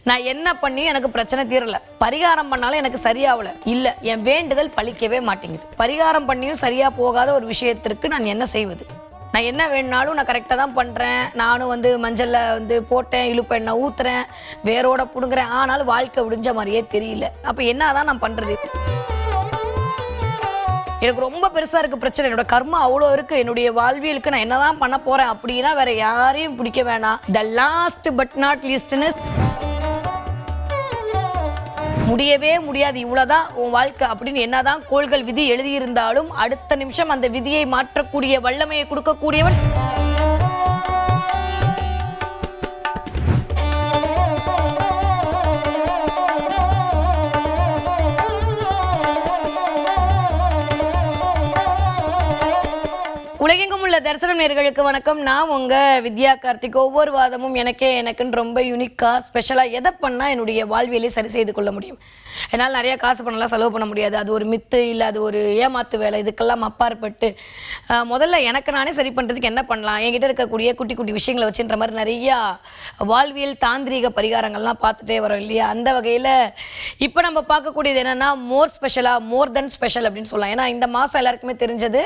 நான் என்ன பண்ணி எனக்கு பிரச்சனை தீரல, பரிகாரம் பண்ணாலும் எனக்கு சரியாகல, இல்ல என் வேண்டுதல் பலிக்கவே மாட்டேங்குது. பரிகாரம் பண்ணியும் சரியா போகாத ஒரு விஷயத்திற்கு நான் என்ன செய்வது? நான் என்ன வேணுனாலும் நான் கரெக்டாக தான் பண்ணுறேன். நானும் மஞ்சளில் போட்டேன், இழுப்பு எண்ணெய் ஊற்றுறேன், வேரோட பிடுங்குறேன். ஆனாலும் வாழ்க்கை விடிஞ்ச மாதிரியே தெரியல. அப்போ என்ன தான் நான் பண்ணுறது? எனக்கு ரொம்ப பெருசாக இருக்குது பிரச்சனை. என்னோட கர்மா அவ்வளோ இருக்குது. என்னுடைய வாழ்வியலுக்கு நான் என்னதான் பண்ண போகிறேன் அப்படின்னா வேற யாரையும் பிடிக்க வேணாம். த லாஸ்ட் பட் நாட் லீஸ்ட்னு முடியவே முடியாது, இவ்வளவுதான் உன் வாழ்க்கை அப்படின்னு என்னதான் கோள்கள் விதி எழுதியிருந்தாலும் அடுத்த நிமிஷம் அந்த விதியை மாற்றக்கூடிய வல்லமையை கொடுக்கக்கூடியவன் உலகெங்கும் உள்ள தரிசனம் நேயர்களுக்கு வணக்கம். நான் உங்க வித்யா கார்த்திக். ஒவ்வொரு வாதமும் எனக்குன்னு ரொம்ப யூனிக்கா ஸ்பெஷலா எதை பண்ணா என்னுடைய வாழ்வியலை சரி செய்து கொள்ள முடியும். என்னால் நிறைய காசு பண்ணலாம் செலவு பண்ண முடியாது, அது ஒரு மித்து, இல்லை அது ஒரு ஏமாத்து வேலை. இதுக்கெல்லாம் அப்பாற்பட்டு முதல்ல எனக்கு நானே சரி பண்ணுறதுக்கு என்ன பண்ணலாம், என்கிட்ட இருக்கக்கூடிய குட்டி குட்டி விஷயங்களை வச்சுன்ற மாதிரி நிறையா வாழ்வியல் தாந்திரீக பரிகாரங்கள்லாம் பார்த்துட்டே வரோம் இல்லையா. அந்த வகையில் இப்போ நம்ம பார்க்கக்கூடியது என்னென்னா மோர் தென் ஸ்பெஷல் அப்படின்னு சொல்லலாம். ஏன்னா இந்த மாதம் எல்லாருக்குமே தெரிஞ்சது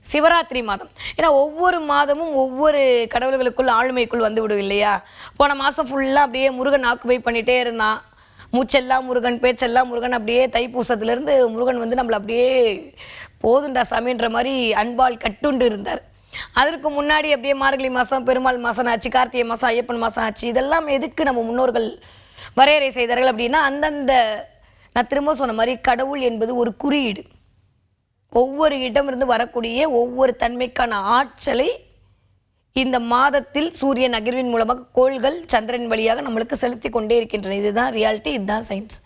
சிவராத்திரி மாதம். ஏன்னா ஒவ்வொரு மாதமும் ஒவ்வொரு கடவுள்களுக்குள் ஆளுமைக்குள் வந்து விடும் இல்லையா. போன மாதம் ஃபுல்லாக அப்படியே முருகன் ஆக்குபை பண்ணிகிட்டே இருந்தான். மூச்செல்லாம் முருகன், பேச்செல்லாம் முருகன். அப்படியே தைப்பூசத்துலேருந்து முருகன் நம்மளை அப்படியே போதுண்டா சாமின்ற மாதிரி அன்பால் கட்டுண்டு இருந்தார். அதற்கு முன்னாடி அப்படியே மார்கழி மாதம் பெருமாள் மாதம் ஆச்சு, கார்த்திகை மாதம் ஐயப்பன் மாதம் ஆச்சு. இதெல்லாம் எதுக்கு நம்ம முன்னோர்கள் வரையறை செய்தார்கள் அப்படின்னா அந்தந்த, நான் திரும்ப சொன்ன மாதிரி கடவுள் என்பது ஒரு குறியீடு. ஒவ்வொரு இடமிருந்து வரக்கூடிய ஒவ்வொரு தன்மைக்கான ஆற்றலை இந்த மாதத்தில் சூரியன் நகர்வின் மூலமாக கோள்கள் சந்திரன் வழியாக நம்மளுக்கு செலுத்தி கொண்டே இருக்கின்றன. இதுதான் ரியாலிட்டி, இதுதான் சயின்ஸ்.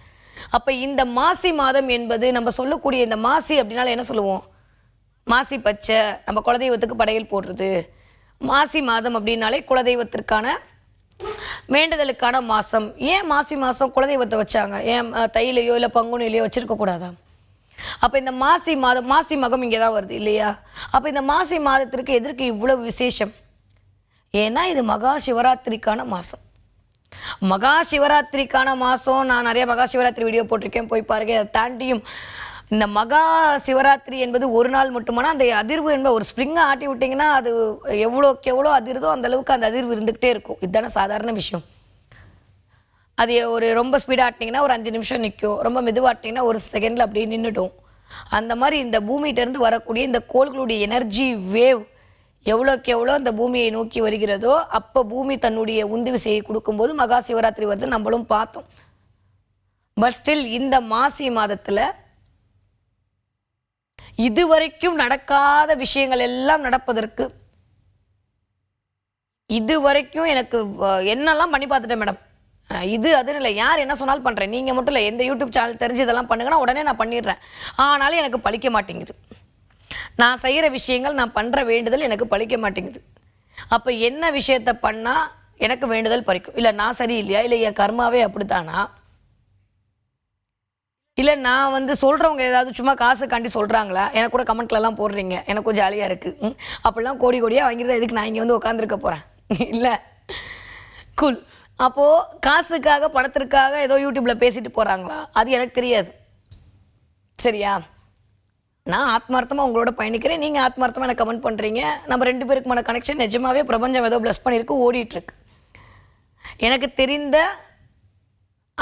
அப்போ இந்த மாசி மாதம் என்பது நம்ம சொல்லக்கூடிய இந்த மாசி அப்படின்னால என்ன சொல்லுவோம்? மாசி பச்சை, நம்ம குலதெய்வத்துக்கு படையல் போடுறது. மாசி மாதம் அப்படின்னாலே குலதெய்வத்திற்கான வேண்டுதலுக்கான மாதம். ஏன் மாசி மாதம் குலதெய்வத்தை வச்சாங்க? ஏன் தையிலையோ இல்லை பங்குனிலையோ வச்சிருக்க கூடாதா? அப்போ இந்த மாசி மகம் இங்கே தான் வருது இல்லையா. அப்போ இந்த மாசி மாதத்திற்கு எதற்கு இவ்வளவு விசேஷம்? ஏன்னா இது மகா சிவராத்திரிக்கான மாதம். மகா சிவராத்திரிக்கான மாதம் நான் நிறைய மகா சிவராத்திரி வீடியோ போட்டிருக்கேன், போய் பாருங்க. அதை தாண்டியும் இந்த மகா சிவராத்திரி என்பது ஒரு நாள் மட்டுமானா அந்த அதிர்வு என்பது ஒரு ஸ்ப்ரிங்கை ஆட்டி விட்டிங்கன்னா அது எவ்வளோக்கு எவ்வளோ அதிர்தோ அந்த அளவுக்கு அந்த அதிர்வு இருந்துக்கிட்டே இருக்கும். இதுதானே சாதாரண விஷயம். அது ஒரு ரொம்ப ஸ்பீடாக ஆட்டினீங்கன்னா ஒரு 5 நிமிஷம் நிற்கும், ரொம்ப மெதுவாட்டிங்கன்னா ஒரு செகண்டில் அப்படியே நின்றுடும். அந்த மாதிரி இந்த பூமியிட்டேருந்து வரக்கூடிய இந்த கோள்களுடைய எனர்ஜி வேவ் எவ்வளோக்கு எவ்வளோ அந்த பூமியை நோக்கி வருகிறதோ அப்போ பூமி தன்னுடைய உந்து விசையை கொடுக்கும்போது மகா சிவராத்திரி வருது நம்மளும் பார்த்தோம். பட் ஸ்டில் இந்த மாசி மாதத்தில் இதுவரைக்கும் நடக்காத விஷயங்கள் எல்லாம் நடப்பதற்கு இதுவரைக்கும் எனக்கு என்னெல்லாம் பண்ணி பார்த்துட்டேன் மேடம். இது அதுன்னு இல்லை, யார் என்ன சொன்னாலும் பண்ணுறேன். நீங்கள் மட்டும் இல்லை, எந்த யூடியூப் சேனல் தெரிஞ்சு இதெல்லாம் பண்ணுங்கன்னா உடனே நான் பண்ணிடுறேன். ஆனாலும் எனக்கு பலிக்க மாட்டேங்குது. நான் செய்கிற விஷயங்கள், நான் பண்ணுற வேண்டுதல் எனக்கு பலிக்க மாட்டேங்குது. அப்போ என்ன விஷயத்தை பண்ணால் எனக்கு வேண்டுதல் பறிக்கும்? இல்லை நான் சரி இல்லையா, இல்லை என் கர்மாவே அப்படித்தானா, இல்லை நான் சொல்கிறவங்க ஏதாவது சும்மா காசுக்காண்டி சொல்கிறாங்களா? எனக்கு கூட கமெண்ட்லலாம் போடுறீங்க, எனக்கு ஜாலியாக இருக்குது. அப்படிலாம் கோடி கோடியாக வாங்கியிருந்தா எதுக்கு நான் இங்கே உட்காந்துருக்க போகிறேன்? இல்லை, கூல். அப்போது காசுக்காக பணத்திற்காக ஏதோ யூடியூப்பில் பேசிட்டு போகிறாங்களா? அது எனக்கு தெரியாது. சரியா? நான் ஆத்மார்த்தமாக உங்களோட பயணிக்கிறேன், நீங்கள் ஆத்மார்த்தமாக எனக்கு கமெண்ட் பண்ணுறீங்க. நம்ம 2 பேருக்குமான கனெக்ஷன் நிஜமாகவே பிரபஞ்சம் ஏதோ ப்ளஸ் பண்ணியிருக்கு, ஓடிட்டுருக்கு. எனக்கு தெரிந்த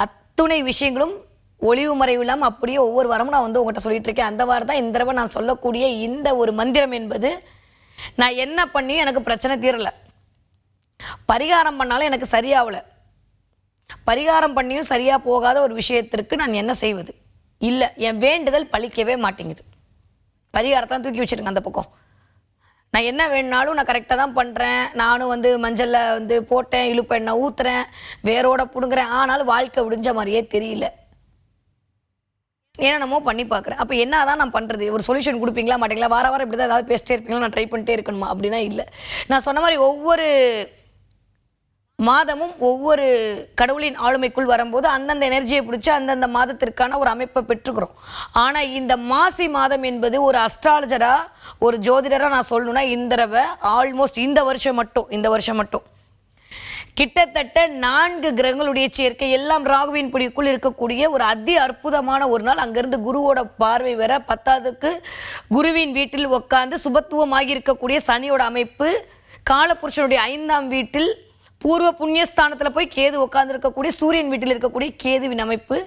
அத்துணை விஷயங்களும் ஒளிவு மறைவு இல்லாமல் அப்படியே ஒவ்வொரு வாரமும் நான் உங்கள்கிட்ட சொல்லிட்டு இருக்கேன். அந்த வாரம் தான் இந்த தடவை நான் சொல்லக்கூடிய இந்த ஒரு மந்திரம் என்பது நான் என்ன பண்ணி எனக்கு பிரச்சனை தீரலை, பரிகாரம் பண்ணாலும் எனக்கு சரியாகல, பரிகாரம் பண்ணியும் சரியா போகாத ஒரு விஷயத்திற்கு நான் என்ன செய்வது? இல்லை என் வேண்டுதல் பலிக்கவே மாட்டேங்குது. பரிகாரத்தான் தூக்கி வச்சிருங்க அந்த பக்கம். நான் என்ன வேணுனாலும் நான் கரெக்டாக தான் பண்ணுறேன். நானும் மஞ்சளில் போட்டேன், இழுப்பு எண்ணெய் ஊற்றுறேன், வேரோட பிடுங்குறேன். ஆனாலும் வாழ்க்கை விடிஞ்ச மாதிரியே தெரியல. ஏன்னா நம்ம பண்ணி பார்க்குறேன். அப்போ என்ன தான் நான் பண்ணுறது? ஒரு சொல்யூஷன் கொடுப்பீங்களா மாட்டீங்களா? வார வாரம் இப்படி தான் ஏதாவது பேசிட்டே இருப்பீங்களா? நான் ட்ரை பண்ணிட்டே இருக்கணுமா? அப்படின்னா இல்லை. நான் சொன்ன மாதிரி ஒவ்வொரு மாதமும் ஒவ்வொரு கடவுளின் ஆளுமைக்குள் வரும்போது அந்தந்த எனர்ஜியை பிடிச்சி அந்தந்த மாதத்திற்கான ஒரு அமைப்பை பெற்றுக்கிறோம். ஆனால் இந்த மாசி மாதம் என்பது ஒரு அஸ்ட்ராலஜராக, ஒரு ஜோதிடராக நான் சொல்லணும்னா இந்த தடவை ஆல்மோஸ்ட் இந்த வருஷம் மட்டும் கிட்டத்தட்ட 4 கிரகங்களுடைய சேர்க்கை எல்லாம் ராகுவின் பிடிக்குள் இருக்கக்கூடிய ஒரு அதி அற்புதமான ஒரு நாள். அங்கிருந்து குருவோட பார்வை வேற, 10க்கு குருவின் வீட்டில் உட்கார்ந்து சுபத்துவமாகி இருக்கக்கூடிய சனியோட அமைப்பு, காலபுருஷனுடைய 5ஆம் வீட்டில் பூர்வ புண்ணியஸ்தானத்தில் போய் கேது உட்கார்ந்து இருக்கக்கூடிய சூரியன் வீட்டில் இருக்கக்கூடிய கேதுவின் அமைப்பு.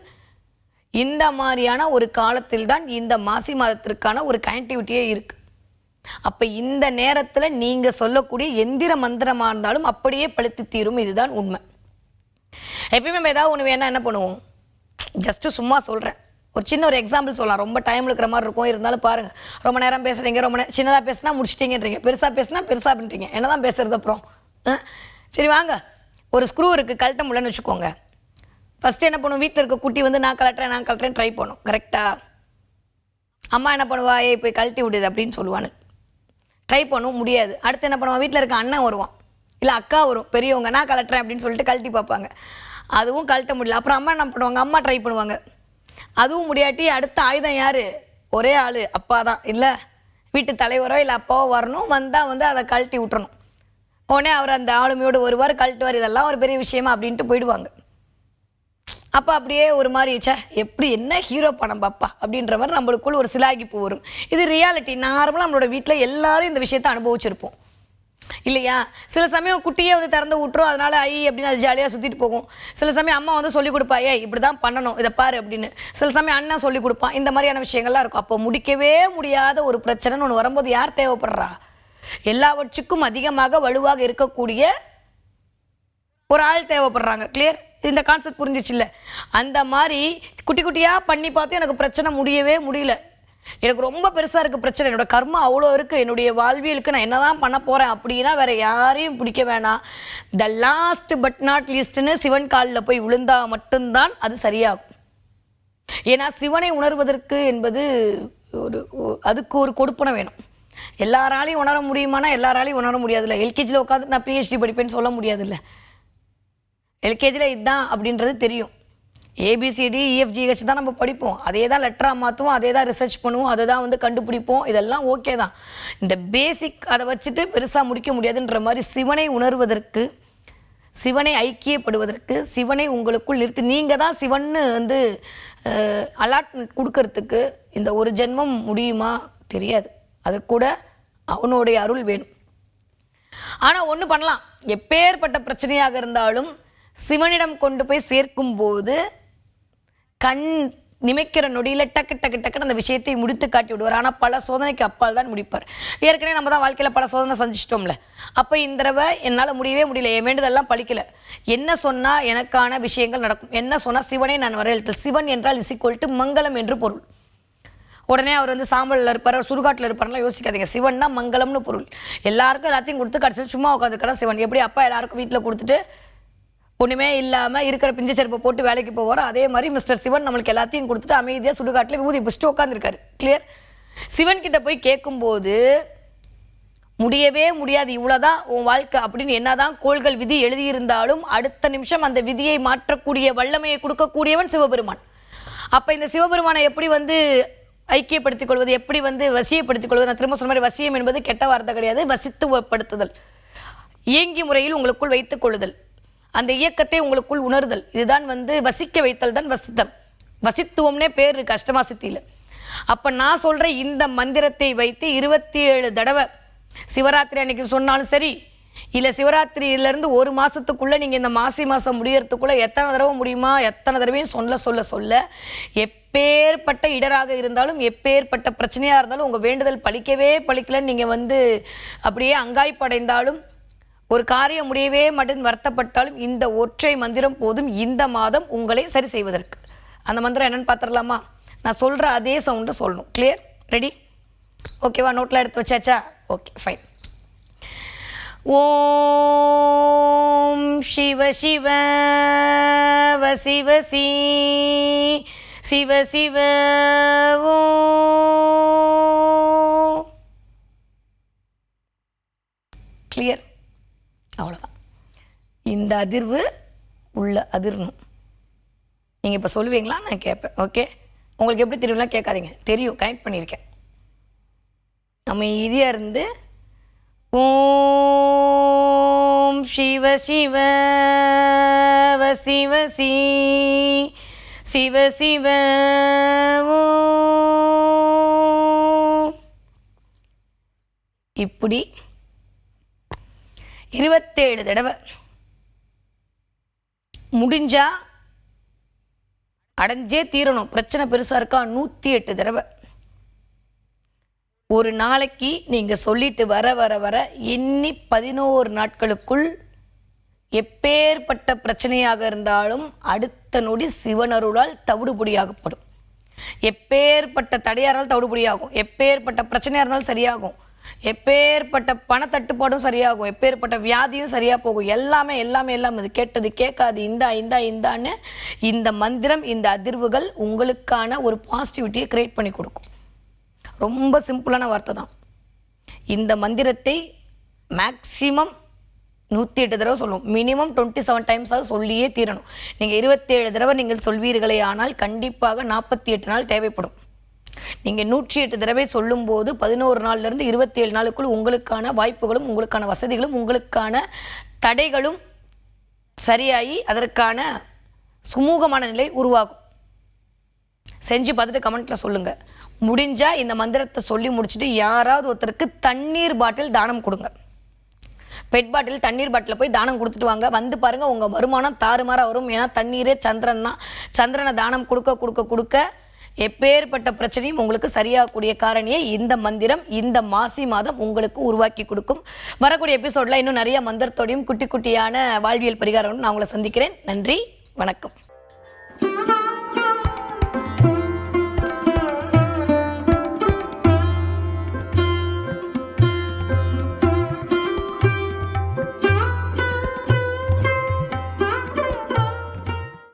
இந்த மாதிரியான ஒரு காலத்தில் தான் இந்த மாசி மாதத்திற்கான ஒரு கனெக்டிவிட்டியே இருக்குது. அப்போ இந்த நேரத்தில் நீங்கள் சொல்லக்கூடிய எந்திர மந்திரமாக இருந்தாலும் அப்படியே பழுத்து தீரும். இதுதான் உண்மை. எப்பயுமே நம்ம ஏதாவது ஒன்று வேணால் என்ன பண்ணுவோம், ஜஸ்ட்டு சும்மா சொல்கிறேன், ஒரு சின்ன ஒரு எக்ஸாம்பிள் சொல்லலாம். ரொம்ப டைம் இருக்கிற மாதிரி இருக்கும். இருந்தாலும் பாருங்கள், ரொம்ப நேரம் பேசுகிறீங்க, ரொம்ப சின்னதாக பேசினா முடிச்சிட்டிங்கன்றீங்க, பெருசாக பேசினா பெருசாக அப்படின்றீங்க. என்ன தான் பேசுகிறது அப்புறம்? சரி வாங்க, ஒரு ஸ்க்ரூ இருக்குது, கழட்ட முடியலன்னு வச்சுக்கோங்க. ஃபஸ்ட்டு என்ன பண்ணுவோம், வீட்டில் இருக்க குட்டி வந்து நான் கழட்டுறேன் ட்ரை பண்ணும். கரெக்டாக அம்மா என்ன பண்ணுவா, ஏய் போய் கழட்டி விடுது அப்படின்னு சொல்லுவான்னு ட்ரை பண்ணவும் முடியாது. அடுத்து என்ன பண்ணுவான், வீட்டில் இருக்க அண்ணன் வருவான், இல்லை அக்கா வரும், பெரியவங்க, நான் கழட்டுறேன் அப்படின்னு சொல்லிட்டு கழட்டி பார்ப்பாங்க. அதுவும் கழட்ட முடியல. அப்புறம் அம்மா என்ன பண்ணுவாங்க, அம்மா ட்ரை பண்ணுவாங்க, அதுவும் முடியாட்டி அடுத்த ஆயுதம் யார், ஒரே ஆள் அப்பா தான். இல்லை வீட்டு தலைவரோ இல்லை அப்பாவோ வரணும், வந்தால் வந்து அதை கழட்டி விட்டுறணும். உடனே அவர் அந்த ஆளுமையோடு வருவார், கழட்டுவார், இதெல்லாம் ஒரு பெரிய விஷயமா அப்படின்ட்டு போயிடுவாங்க. அப்போ அப்படியே ஒரு மாதிரி எப்படி என்ன ஹீரோ படம் பாப்பா அப்படின்ற மாதிரி நம்மளுக்குள்ள ஒரு சிலாகிப்பு வரும். இது ரியாலிட்டி. நார்மலாக நம்மளோட வீட்டில் எல்லாரும் இந்த விஷயத்தை அனுபவிச்சிருப்போம் இல்லையா? சில சமயம் குட்டியே வந்து திறந்து விட்டுரும், அதனால ஐ அப்படின்னு அது ஜாலியாக சுற்றிட்டு போகும். சில சமயம் அம்மா வந்து சொல்லிக் கொடுப்பா, ஏய் இப்படி தான் பண்ணணும், இதை பாரு அப்படின்னு. சில சமயம் அண்ணன் சொல்லிக் கொடுப்பான். இந்த மாதிரியான விஷயங்கள்லாம் இருக்கும். அப்போ முடிக்கவே முடியாத ஒரு பிரச்சனைன்னு ஒன்று வரும்போது யார் தேவைப்படுறா? எல்லாவற்றுக்கும் அதிகமாக வலுவாக இருக்கக்கூடிய ஒரு ஆள் தேவைப்படுறாங்க. கிளியர்? இந்த கான்செப்ட் புரிஞ்சிச்சு இல்லை? அந்த மாதிரி குட்டி குட்டியாக பண்ணி பார்த்து எனக்கு பிரச்சனை முடியவே முடியல, எனக்கு ரொம்ப பெருசாக இருக்குது பிரச்சனை, என்னோட கர்மா அவ்வளோ இருக்குது, என்னுடைய வாழ்வியலுக்கு நான் என்ன தான் பண்ண போகிறேன் அப்படின்னா வேறு யாரையும் பிடிக்க வேணாம். த லாஸ்ட் பட் நாட் லீஸ்ட்னு சிவன் காலில் போய் விழுந்தா மட்டும்தான் அது சரியாகும். ஏன்னா சிவனை உணர்வதற்கு என்பது அதுக்கு ஒரு கொடுப்பனை வேணும். எல்லாராலையும் உணர முடியுமானா எல்லாராலையும் உணர முடியாதுல்ல. எல்கேஜியில் உட்காந்து நான் பிஹெச்டி படிப்பேன்னு சொல்ல முடியாதுல்ல. எல்கேஜியில் இதுதான் அப்படின்றது தெரியும். ஏபிசிடி இஎஃப்ஜிஹெச் தான் நம்ம படிப்போம், அதே தான் லெட்டராக மாற்றுவோம், அதே தான் ரிசர்ச் பண்ணுவோம், அதை தான் வந்து கண்டுபிடிப்போம். இதெல்லாம் ஓகே தான். இந்த பேசிக் அதை வச்சுட்டு பெருசாக முடிக்க முடியாதுன்ற மாதிரி சிவனை உணர்வதற்கு, சிவனை ஐக்கியப்படுவதற்கு, சிவனை உங்களுக்குள் நிறுத்தி நீங்கள் தான் சிவன்னு வந்து அலாட்மெண்ட் கொடுக்கறதுக்கு இந்த ஒரு ஜென்மம் முடியுமா தெரியாது. அது கூட அவனுடைய அருள் வேணும். ஆனால் ஒன்று பண்ணலாம், எப்பேற்பட்ட பிரச்சனையாக இருந்தாலும் சிவனிடம் கொண்டு போய் சேர்க்கும்போது கண் நிமைக்கிற நொடியில் டக்கு டக்கு டக்குன்னு அந்த விஷயத்தை முடித்து காட்டி விடுவார். ஆனால் பல சோதனைக்கு அப்பால் தான் முடிப்பார். ஏற்கனவே நம்ம தான் வாழ்க்கையில் பல சோதனை சந்திச்சிட்டோம்ல. அப்போ இந்த தடவை என்னால் முடியவே முடியல, என் வேண்டுதெல்லாம் பழிக்கலை, என்ன சொன்னால் எனக்கான விஷயங்கள் நடக்கும், என்ன சொன்னால் சிவனை நான் வரையறுத்தல். சிவன் என்றால் இசிக்கொல்ட்டு மங்களம் என்று பொருள். உடனே அவர் வந்து சாம்பலில் இருப்பார், சுடுகாட்டில் இருப்பார்லாம் யோசிக்காதீங்க. சிவன்னா மங்களம்னு பொருள். எல்லாருக்கும் எல்லாத்தையும் கொடுத்து கடைசியில் சும்மா உட்காந்துருக்கா சிவன். எப்படி அப்பா எல்லாருக்கும் வீட்டில் கொடுத்துட்டு ஒன்றுமே இல்லாமல் இருக்கிற பிஞ்சு செருப்பை போட்டு வேலைக்கு போவார், அதே மாதிரி மிஸ்டர் சிவன் நம்மளுக்கு எல்லாத்தையும் கொடுத்துட்டு அமைதியாக சுடுகாட்டில் விபூதி பிடிச்சிட்டு உட்காந்துருக்காரு. கிளியர்? சிவன் கிட்ட போய் கேட்கும்போது முடியவே முடியாது, இவ்வளோதான் உன் வாழ்க்கை அப்படின்னு என்னதான் கோள்கள் விதி எழுதியிருந்தாலும் அடுத்த நிமிஷம் அந்த விதியை மாற்றக்கூடிய வல்லமையை கொடுக்கக்கூடியவன் சிவபெருமான். அப்போ இந்த சிவபெருமானை எப்படி வந்து ஐக்கியப்படுத்திக் கொள்வது, எப்படி வந்து வசியப்படுத்திக் கொள்வது? நான் திரும்ப சொன்ன மாதிரி வசியம் என்பது கெட்ட வார்த்தை கிடையாது, வசித்துவப்படுத்துதல், இயங்கி முறையில் உங்களுக்குள் வைத்துக் கொள்ளுதல், அந்த இயக்கத்தை உங்களுக்குள் உணர்தல், இதுதான் வந்து வசிக்க வைத்தல் தான் வசித்தம். வசித்துவம்னே பேர் இருக்கு அஷ்டமாசித்தியில். அப்போ நான் சொல்கிற இந்த மந்திரத்தை வைத்து 27 தடவை சிவராத்திரி அன்னைக்கு சொன்னாலும் சரி, இல்லை சிவராத்திரியிலேருந்து ஒரு மாதத்துக்குள்ளே நீங்கள் இந்த மாசி மாதம் முடியறதுக்குள்ளே எத்தனை தடவை முடியுமா எத்தனை தடவையும் சொல்ல எப்பேற்பட்ட இடராக இருந்தாலும் எப்பேற்பட்ட பிரச்சனையாக இருந்தாலும் உங்கள் வேண்டுதல் பழிக்கலன்னு நீங்கள் வந்து அப்படியே அங்காய்ப்படைந்தாலும் ஒரு காரியம் முடியவே மட்டும் வருத்தப்பட்டாலும் இந்த ஒற்றை மந்திரம் போதும் இந்த மாதம் உங்களை சரி செய்வதற்கு. அந்த மந்திரம் என்னன்னு பார்த்துடலாமா? நான் சொல்கிற அதே சவுண்டு சொல்லணும். கிளியர்? ரெடி? ஓகேவா? நோட்டில் எடுத்து வச்சாச்சா? Okay, fine. ஓம் சிவ சிவ வசி வசி சிவ சிவ ஓம். கிளியர்? அவ்வளோதான். இந்த அதிர்வு உள்ள அதிர்ணும். நீங்கள் இப்போ சொல்லுவீங்களா? நான் கேட்பேன். ஓகே, உங்களுக்கு எப்படி தெரியும்லாம் கேட்காதீங்க, தெரியும், கனெக்ட் பண்ணியிருக்கேன். அமைதியாக இருந்து ஓம் சிவ சிவ வசி வசி சிவ சிவ ஓம். இப்படி 27 தடவை முடிஞ்சா அடைஞ்சே தீரணும். பிரச்சனை பெருசா இருக்கா 108 தடவை. ஒரு நாளைக்கு நீங்க சொல்லிட்டு வர வர வர எண்ணி 11 நாட்களுக்குள் எப்பேற்பட்ட பிரச்சனையாக இருந்தாலும் அடுத்த நொடி சிவனருளால் தவிடுபொடியாகப்படும். எப்பேற்பட்ட தடையாரால் தவிடுபொடியாகும். எப்பேற்பட்ட பிரச்சனையாக இருந்தாலும் சரியாகும். எப்பேற்பட்ட பணத்தட்டுப்பாடும் சரியாகும். எப்பேற்பட்ட வியாதியும் சரியா போகும். எல்லாமே எல்லாமே எல்லாம் இது கேட்டது கேட்காது இந்தான்னு இந்த மந்திரம், இந்த அதிர்வுகள் உங்களுக்கான ஒரு பாசிட்டிவிட்டியை கிரியேட் பண்ணி கொடுக்கும். ரொம்ப சிம்பிளான வார்த்தை தான். இந்த மந்திரத்தை மேக்சிமம் 108 தடவை சொல்லுவோம். மினிமம் 27 டைம்ஸாவது சொல்லியே தீரணும். நீங்கள் 27 தடவை நீங்கள் சொல்வீர்களே ஆனால் கண்டிப்பாக 48 நாள் தேவைப்படும். நீங்கள் 108 தடவை சொல்லும்போது 11 நாள்லேருந்து 27 நாளுக்குள் உங்களுக்கான வாய்ப்புகளும் உங்களுக்கான வசதிகளும் உங்களுக்கான தடைகளும் சரியாகி அதற்கான சுமூகமான நிலை உருவாகும். செஞ்சு பார்த்துட்டு கமெண்ட்டில் சொல்லுங்கள். முடிஞ்சால் இந்த மந்திரத்தை சொல்லி முடிச்சுட்டு யாராவது ஒருத்தருக்கு தண்ணீர் பாட்டில் தானம் கொடுங்க. பெட் பாட்டில் தண்ணீர் பாட்டில் போய் தானம் கொடுத்துட்டு வாங்க. வந்து பாருங்கள், உங்கள் வருமானம் தாறுமாறாக வரும். ஏன்னா தண்ணீரே சந்திரன் தான். சந்திரனை தானம் கொடுக்க கொடுக்க கொடுக்க எப்பேற்பட்ட பிரச்சனையும் உங்களுக்கு சரியாகக்கூடிய காரணியை இந்த மந்திரம் இந்த மாசி மாதம் உங்களுக்கு உருவாக்கி கொடுக்கும். வரக்கூடிய எபிசோடில் இன்னும் நிறைய மந்திரத்தோடையும் குட்டி குட்டியான வாழ்வியல் பரிகாரம் நான் உங்களை சந்திக்கிறேன். நன்றி, வணக்கம்.